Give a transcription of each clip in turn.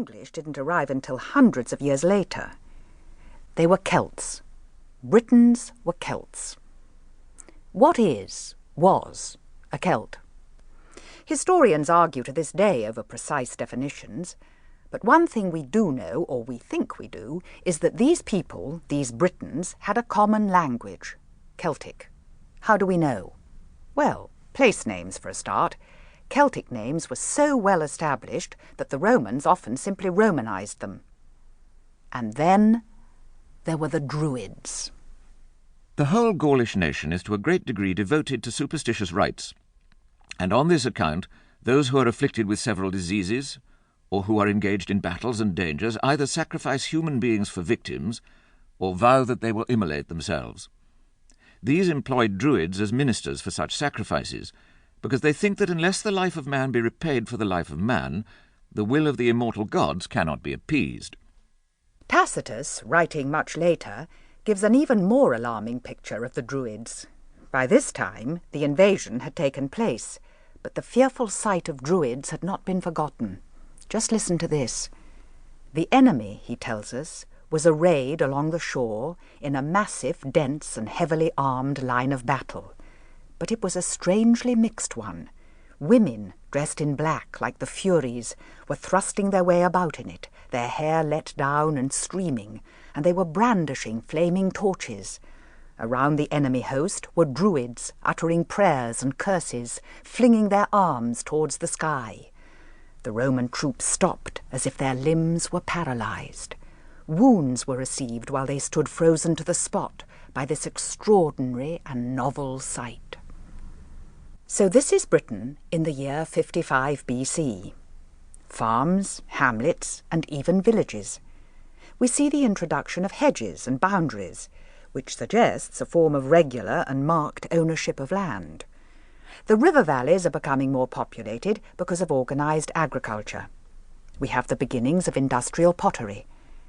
English didn't arrive until hundreds of years later. They were Celts. Britons were Celts. What was a Celt? Historians argue to this day over precise definitions, but one thing we do know, or we think we do, is that these people, these Britons, had a common language, Celtic. How do we know? Well, place names for a start. Celtic names were so well established that the Romans often simply Romanized them. And then there were the Druids. The whole Gaulish nation is to a great degree devoted to superstitious rites, and on this account those who are afflicted with several diseases, or who are engaged in battles and dangers, either sacrifice human beings for victims, or vow that they will immolate themselves. These employed Druids as ministers for such sacrifices, because they think that unless the life of man be repaid for the life of man, the will of the immortal gods cannot be appeased. Tacitus, writing much later, gives an even more alarming picture of the Druids. By this time, the invasion had taken place, but the fearful sight of Druids had not been forgotten. Just listen to this. The enemy, he tells us, was arrayed along the shore in a massive, dense and heavily armed line of battle. But it was a strangely mixed one. Women, dressed in black like the Furies, were thrusting their way about in it, their hair let down and streaming, and they were brandishing flaming torches. Around the enemy host were Druids, uttering prayers and curses, flinging their arms towards the sky. The Roman troops stopped as if their limbs were paralyzed. Wounds were received while they stood frozen to the spot by this extraordinary and novel sight. So this is Britain in the year 55 BC. Farms, hamlets, and even villages. We see the introduction of hedges and boundaries, which suggests a form of regular and marked ownership of land. The river valleys are becoming more populated because of organised agriculture. We have the beginnings of industrial pottery.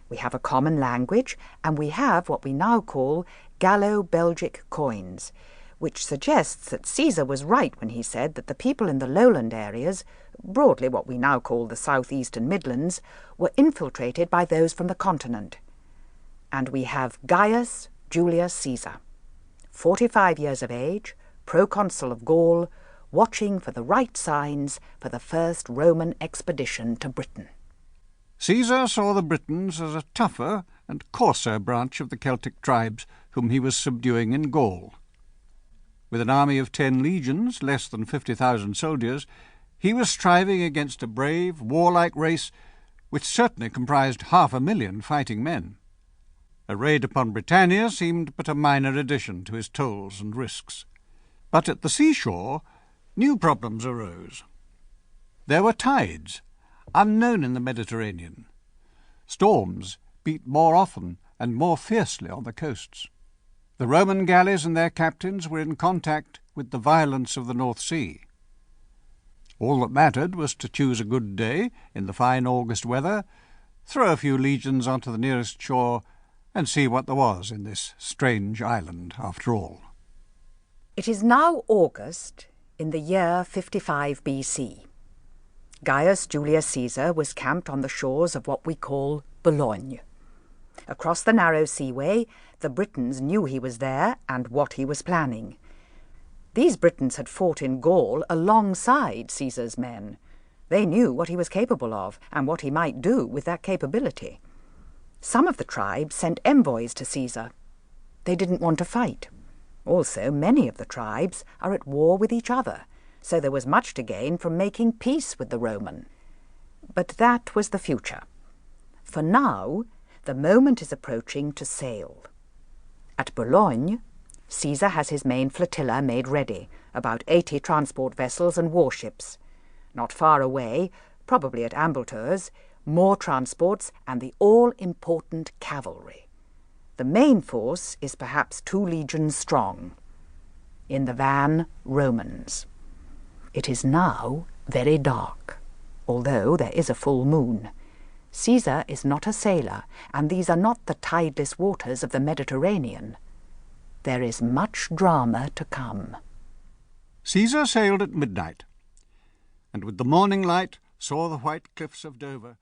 We have a common language, and we have what we now call Gallo-Belgic coins, which suggests that Caesar was right when he said that the people in the lowland areas, broadly what we now call the south-east and Midlands, were infiltrated by those from the continent. And we have Gaius Julius Caesar, 45 years of age, proconsul of Gaul, watching for the right signs for the first Roman expedition to Britain. Caesar saw the Britons as a tougher and coarser branch of the Celtic tribes whom he was subduing in Gaul. With an army of 10 legions, less than 50,000 soldiers, he was striving against a brave, warlike race which certainly comprised 500,000 fighting men. A raid upon Britannia seemed but a minor addition to his tolls and risks. But at the seashore, new problems arose. There were tides, unknown in the Mediterranean. Storms beat more often and more fiercely on the coasts. The Roman galleys and their captains were in contact with the violence of the North Sea. All that mattered was to choose a good day in the fine August weather, throw a few legions onto the nearest shore, and see what there was in this strange island after all. It is now August in the year 55 BC. Gaius Julius Caesar was camped on the shores of what we call Boulogne. Across the narrow seaway, the Britons knew he was there and what he was planning. These Britons had fought in Gaul alongside Caesar's men. They knew what he was capable of and what he might do with that capability. Some of the tribes sent envoys to Caesar. They didn't want to fight. Also, many of the tribes are at war with each other, so there was much to gain from making peace with the Roman. But that was the future. For now, the moment is approaching to sail. At Boulogne, Caesar has his main flotilla made ready, about 80 transport vessels and warships. Not far away, probably at Ambleteuse, more transports and the all-important cavalry. The main force is perhaps 2 legions strong. In the van, Romans. It is now very dark, although there is a full moon. Caesar is not a sailor, and these are not the tideless waters of the Mediterranean. There is much drama to come. Caesar sailed at midnight, and with the morning light saw the white cliffs of Dover